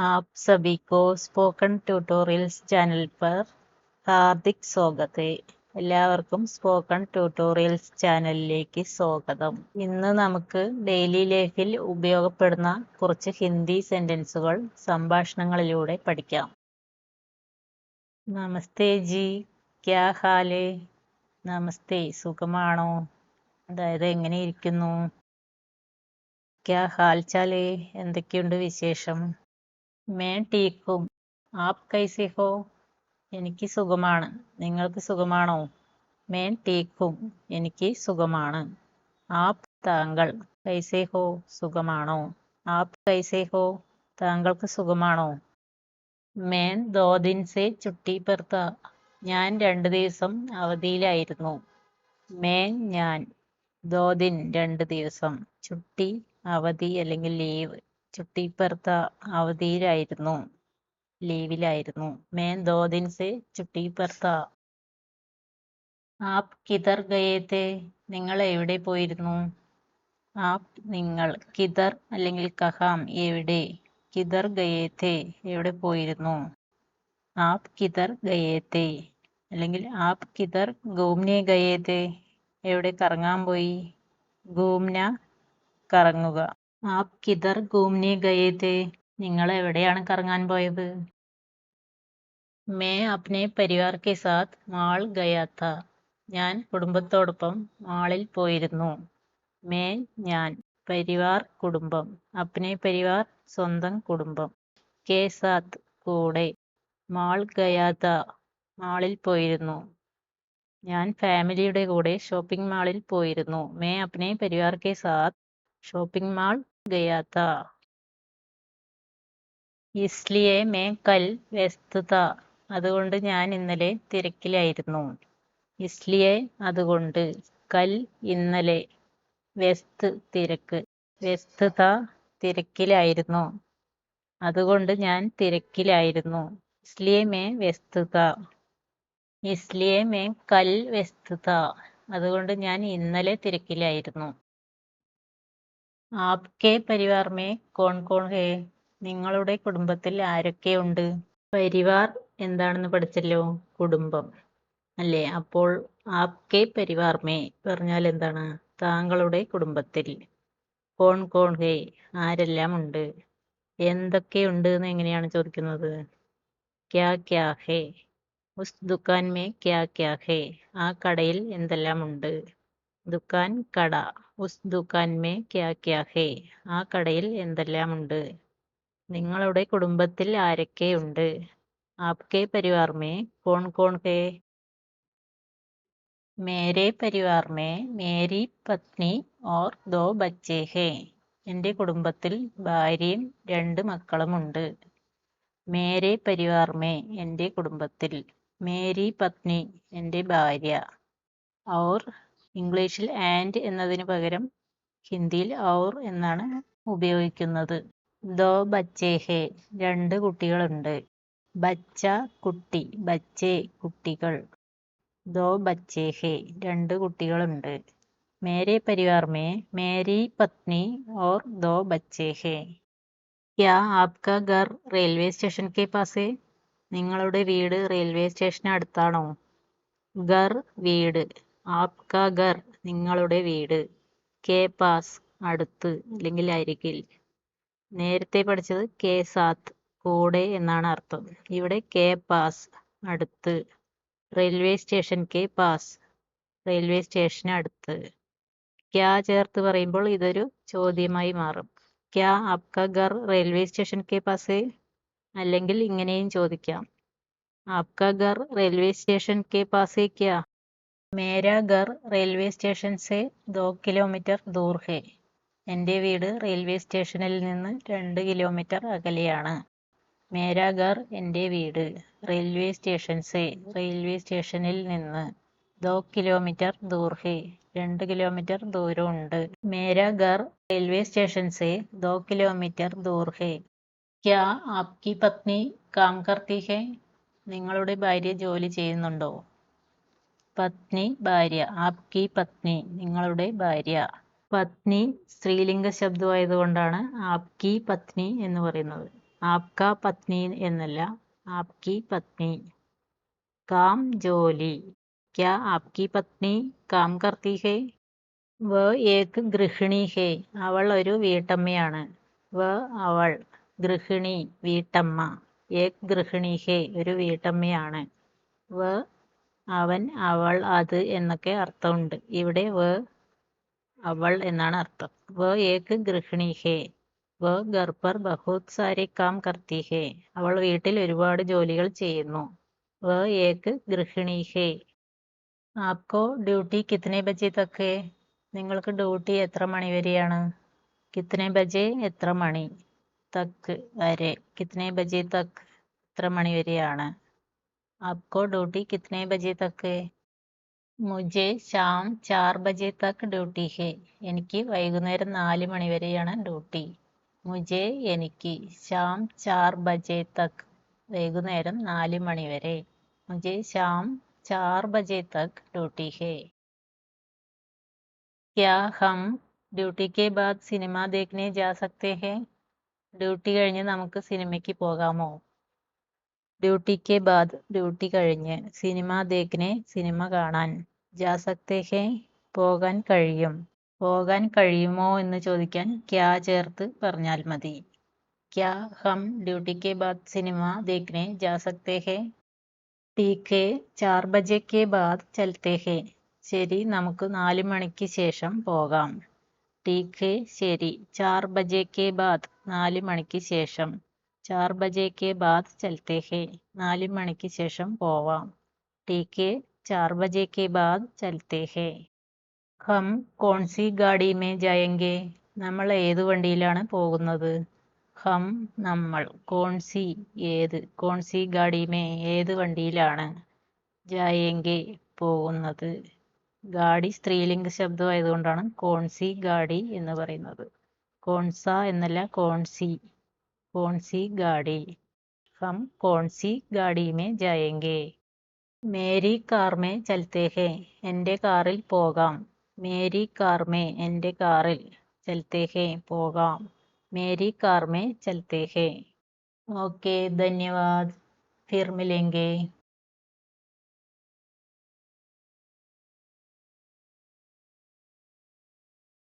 आप सभी को സ്പോക്കൺ ട്യൂട്ടോറിയൽസ് ചാനൽ पर ഹാർദിക് സ്വാഗതം. എല്ലാവർക്കും സ്പോക്കൺ ട്യൂട്ടോറിയൽസ് ചാനലിലേക്ക് സ്വാഗതം. ഇന്ന് നമുക്ക് ഡെയിലി ലൈഫിൽ ഉപയോഗപ്പെടുന്ന കുറച്ച് ഹിന്ദി സെന്റൻസുകൾ സംഭാഷണങ്ങളിലൂടെ പഠിക്കാം. നമസ്തേ ജി, ക്യാ ഹാലേ? നമസ്തേ, സുഖമാണോ? അതായത് എങ്ങനെ ഇരിക്കുന്നു? ക്യാ ഹാൽ ചാലേ? എന്തൊക്കെയുണ്ട് വിശേഷം? मैं ठीक हूँ, आप कैसे हो? എനിക്ക് സുഖമാണ്, നിങ്ങൾക്ക് സുഖമാണോ? मैं ठीक हूँ, എനിക്ക് സുഖമാണ്. आप താങ്കൾ, कैसे हो സുഖമാണോ? आप कैसे हो താങ്കൾക്ക് സുഖമാണോ? मैं 2 दिन से छुट्टी पर था, ഞാൻ 2 ദിവസം അവധിയിലായിരുന്നു. मैं ഞാൻ, 2 दिन 2 ദിവസം, छुट्टी അവധി അല്ലെങ്കിൽ ലീവ്, छुट्टी पर था അവധിയിലായിരുന്നു, ലീവിലായിരുന്നു. मैं 2 दिन से छुट्टी पर था. आप किधर गए थे? നിങ്ങൾ എവിടെ പോയിരുന്നു? आप നിങ്ങൾ, കിധർ അല്ലെങ്കിൽ കഹാം എവിടെ, കിധർ ഗയേ ഥേ എവിടെ പോയിരുന്നു. आप किधर गए थे അല്ലെങ്കിൽ आप किधर घूमने गए थे എവിടെ കറങ്ങാൻ പോയി. घूमന കറങ്ങുക. आप किधर घूमने गए थे നിങ്ങൾ എവിടെയാണ് കറങ്ങാൻ പോയത്. मैं अपने परिवार के साथ माल गया था, ഞാൻ കുടുംബത്തോടൊപ്പം മാളിൽ പോയിരുന്നു. मैं ഞാൻ, പരിവാർ കുടുംബം, അപ്നെ പരിവാർ സ്വന്തം കുടുംബം, കെ സാത്ത് കൂടെ, മാൾ ഗയാ ഥാ മാളിൽ പോയിരുന്നു. ഞാൻ ഫാമിലിയുടെ കൂടെ ഷോപ്പിംഗ് മാളിൽ പോയിരുന്നു. मैं अपने परिवार के साथ ഷോപ്പിംഗ് മാൾ गया था. इसलिए मैं कल व्यस्त था, അതുകൊണ്ട് ഞാൻ ഇന്നലെ തിരക്കിലായിരുന്നു. ഇസ്ലിയെ അതുകൊണ്ട്, കൽ ഇന്നലെ, വ്യസ്ത് തിരക്ക്, വ്യസ്തത തിരക്കിലായിരുന്നു, അതുകൊണ്ട് ഞാൻ തിരക്കിലായിരുന്നു. ഇസ്ലിയെ മേ വ്യസ്തത, ഇസ്ലിയെ മേ കൽ വ്യസ്തത അതുകൊണ്ട് ഞാൻ ഇന്നലെ തിരക്കിലായിരുന്നു. ആപ്കെ പരിവാർ മേ കോൺ കോൺ ഹേ നിങ്ങളുടെ കുടുംബത്തിൽ ആരൊക്കെയുണ്ട്. പരിവാർ എന്താണെന്ന് പഠിച്ചല്ലോ, കുടുംബം അല്ലേ. അപ്പോൾ ആപ്കെ പരിവാർ മേ പറഞ്ഞാൽ എന്താണ്, താങ്കളുടെ കുടുംബത്തിൽ. കോൺ കോൺ ഹേ ആരെല്ലാം ഉണ്ട്. എന്തൊക്കെയുണ്ട് എന്ന് എങ്ങനെയാണ് ചോദിക്കുന്നത്. ക്യാ ക്യാ ഹേ, ഉസ് ദുക്കാൻ മേ ക്യാ ക്യാ ഹേ ആ കടയിൽ എന്തെല്ലാം ഉണ്ട്. ദുക്കാൻ കട, ഉസ് ദുക്കാൻ മേ ക്യാ ക്യാ ഹേ ആ കടയിൽ എന്തെല്ലാം ഉണ്ട്. നിങ്ങളുടെ കുടുംബത്തിൽ ആരൊക്കെയുണ്ട്. ആപ്കെ പരിവാർ മേ കോൺ കോൺ ഹേ. മേരെ പരിവാർ മേ മേരി പത്നി ഓർ 2 ബച്ചേ ഹേ എൻ്റെ കുടുംബത്തിൽ ഭാര്യയും 2 മക്കളുമുണ്ട്. മേരെ പരിവാർ മേ എൻ്റെ കുടുംബത്തിൽ, മേരി പത്നി എൻ്റെ ഭാര്യ. ഔർ ഇംഗ്ലീഷിൽ ആൻഡ് എന്നതിന് പകരം ഹിന്ദിയിൽ ഔർ എന്നാണ് ഉപയോഗിക്കുന്നത്. 2 ബച്ചേ ഹേ 2 കുട്ടികളുണ്ട്. ബച്ച കുട്ടി, ബച്ചേ കുട്ടികൾ. 2 ബച്ചേ ഹേ 2 കുട്ടികളുണ്ട്. മേരെ പരിവാർ മേ മേരി പത്നി ഓർ 2 ബച്ചേ ഹേ. ക്യാ ആപ്കാ ഘർ റെയിൽവേ സ്റ്റേഷൻ കെ പാസ് ഹേ നിങ്ങളുടെ വീട് റെയിൽവേ സ്റ്റേഷന് അടുത്താണോ. ഘർ വീട്, ആപ്കാ ഘർ നിങ്ങളുടെ വീട്, കെ പാസ് അടുത്ത് അല്ലെങ്കിൽ അരികിൽ. നേരത്തെ പഠിച്ചത് കെ സാത്ത് കൂടെ എന്നാണ് അർത്ഥം. ഇവിടെ കെ പാസ് അടുത്ത്, റെയിൽവേ സ്റ്റേഷൻ കെ പാസ് റെയിൽവേ സ്റ്റേഷന് അടുത്ത്. ക്യാ ചേർത്ത് പറയുമ്പോൾ ഇതൊരു ചോദ്യമായി മാറും. ക്യാ ആപ്കാ ഘർ റെയിൽവേ സ്റ്റേഷൻ കെ പാസ് ഹേ അല്ലെങ്കിൽ ഇങ്ങനെയും ചോദിക്കാം. ആപ്കാ ഘർ റെയിൽവേ സ്റ്റേഷൻ കെ പാസ് ഹേ ക്യാ. മേരാ ഘർ റെയിൽവേ സ്റ്റേഷൻ സെ 2 കിലോമീറ്റർ ദൂർ ഹേ എൻ്റെ വീട് റെയിൽവേ സ്റ്റേഷനിൽ നിന്ന് 2 കിലോമീറ്റർ അകലെയാണ്. മേരാ ഘർ എൻ്റെ വീട്, റെയിൽവേ സ്റ്റേഷൻ സെ റെയിൽവേ സ്റ്റേഷനിൽ നിന്ന്, 2 കിലോമീറ്റർ ദൂർ ഹേ 2 കിലോമീറ്റർ ദൂരമുണ്ട്. മേരാ ഘർ റെയിൽവേ സ്റ്റേഷൻ സെ 2 കിലോമീറ്റർ ദൂർ ഹേ. ക്യാ ആപ്കി പത്നി കാം കർത്തി ഹേ നിങ്ങളുടെ ഭാര്യ ജോലി ചെയ്യുന്നുണ്ടോ. പത്നി ഭാര്യ, ആപ്കി പത്നി നിങ്ങളുടെ ഭാര്യ. പത്നി സ്ത്രീലിംഗ ശബ്ദമായതുകൊണ്ടാണ് ആപ്കി പത്നി എന്ന് പറയുന്നത്. ആപ്ക പത്നി എന്നല്ല, ആപ്കി പത്നി. കാം ജോലി. ക്യാ ആപ്കി പത്നി കാം കർത്തി ഹെ? വ ഏക് ഗൃഹിണി ഹെ. അവൾ ഒരു വീട്ടമ്മയാണ്. വ അവൾ. ഗൃഹിണി വീട്ടമ്മ. ഏക് ഗൃഹിണി ഹെ ഒരു വീട്ടമ്മയാണ്. വ അവൻ, അവൾ, അത് എന്നൊക്കെ അർത്ഥമുണ്ട്. ഇവിടെ വ അവൾ എന്നാണ് അർത്ഥം. വ ഏക് ഗൃഹിണി ഹെ. വ ഘർ പർ ബഹുത് സാരെ കാം കർത്തി ഹെ. അവൾ വീട്ടിൽ ഒരുപാട് ജോലികൾ ചെയ്യുന്നു. വ ഏക് ഗൃഹിണി ഹെ. ആപ്കോ ഡ്യൂട്ടി കിത്തനെ ബജെ തക് ഹെ? നിങ്ങൾക്ക് ഡ്യൂട്ടി എത്ര മണി വരെയാണ്? കിത്തനെ ബജെ എത്ര മണി? തക് വരെ. കിത്തനെ ബജെ തക് എത്ര മണി വരെയാണ്? ആപ്കോ ഡ്യൂട്ടി കിത്തനെ ബജെ തക് ഹെ? മുझे ശാം 4 ബജെ തക് ഡ്യൂട്ടി ഹെ. എനിക്ക് വൈകുന്നേരം 4 മണി വരെയാണ് ഡ്യൂട്ടി. മുझे എനിക്ക്. ശാം 4 ബജെ തക് വൈകുന്നേരം 4 മണി വരെ. മുझे ശാം 4 ബജെ തക് ഡ്യൂട്ടി ഹെ. ക്യാ ഹം ഡ്യൂട്ടി കെ ബാദ് സിനിമ ദേഖ്നെ ജാ സക്തേ ഹെ? ഡ്യൂട്ടി കഴിഞ്ഞ് നമുക്ക് സിനിമയ്ക്ക് പോകാമോ? ഡ്യൂട്ടി കെ ബാദ് ഡ്യൂട്ടി കഴിഞ്ഞ്, സിനിമ ദേഖ്നെ സിനിമ കാണാൻ, ജാ സക്തേ ഹെ പോകാൻ കഴിയും. പോകാൻ കഴിയുമോ എന്ന് ചോദിക്കാൻ ക്യാ ചേർത്ത് പറഞ്ഞാൽ മതി. ക്യാ ഹം ഡ്യൂട്ടി കെ ബാദ് സിനിമ ദേഖ്നെ ജാ സക്തേ ഹെ? ठीक है 4 बजे के बाद चलते हैं. ശരി, നമുക്ക് 4 മണിക്ക് ശേഷം പോകാം. ठीक है ശരി. 4 बजे के बाद 4 മണിക്ക് ശേഷം. 4 बजे के बाद चलते हैं 4 മണിക്ക് ശേഷം പോവാം. ठीक है 4 बजे के बाद चलते हैं. हम कौन सी गाड़ी में जाएंगे? നമ്മൾ ഏത് വണ്ടിയിലാണ് പോകുന്നത്? ഹം നമ്മൾ, കോൺസി ഏത്, കോൺസി ഗാഡി മേ ഏത് വണ്ടിയിലാണ്, ജായേങ്കെ പോകുന്നത്. ഗാഡി സ്ത്രീലിംഗ ശബ്ദമായതുകൊണ്ടാണ് കോൺസി ഗാഡി എന്ന് പറയുന്നത്. കോൺസ എന്നല്ല, കോൺസി. കോൺസി ഗാഡി. ഹം കോൺസി ഗാഡി മേ ജായേങ്കെ. മേരി കാർ മേ ചലത്തെ ഹെ. എൻ്റെ കാറിൽ പോകാം. മേരി കാർ മേ എൻ്റെ കാറിൽ, ചലത്തെ ഹെ പോകാം. मेरी कार में चलते हैं. ओके, धन्यवाद. फिर मिलेंगे.